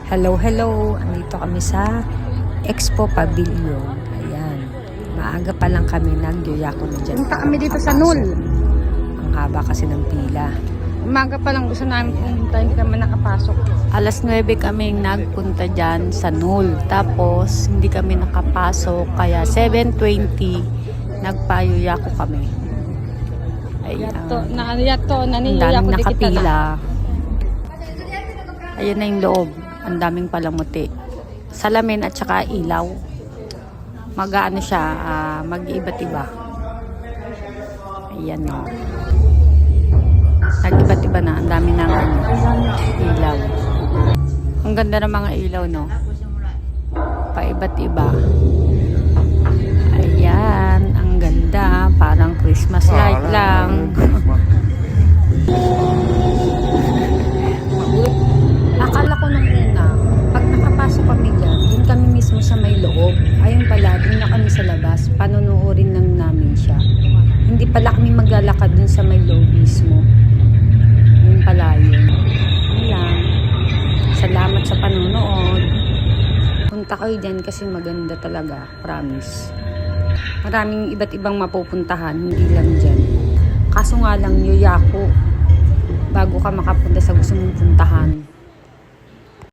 Hello, hello! Andito kami sa Expo Pavilion. Ayan. Maaga pa lang kami nagyuyako na dyan. Punta kami dito sa Nul. Ang haba kasi ng pila. Umaga pa lang gusto namin pumunta, hindi kami nakapasok. Alas 9 kami nagpunta dyan sa Nul. Tapos, hindi kami nakapasok. Kaya 7:20, nagpayuyako kami. Ayan. Yato, Ang naniyuya daming ko di kita na. nakapila. Ayan na yung loob. Ang daming palamuti. Salamin at saka ilaw. Mag-ano siya, mag-iba't iba. Ayan o. Nag-iba't iba na. Ang dami ng ilaw. Ang ganda ng mga ilaw, no? Pa-iba't iba. Ayan. Ang ganda. Parang Christmas light lang. Akala ko nung una, pag nakapasok kami dyan, dun kami mismo sa may loob. Ayun pala, dun na kami sa labas. Panunuorin lang namin siya. Hindi pala kami maglalakad dun sa may loob mismo. Yun pala yun. Yun lang. Salamat sa panunood. Punta kayo dyan kasi maganda talaga. Promise. Maraming iba't ibang mapupuntahan, hindi lang dyan. Kaso nga lang, yuyako bago ka makapunta sa gusto mong puntahan.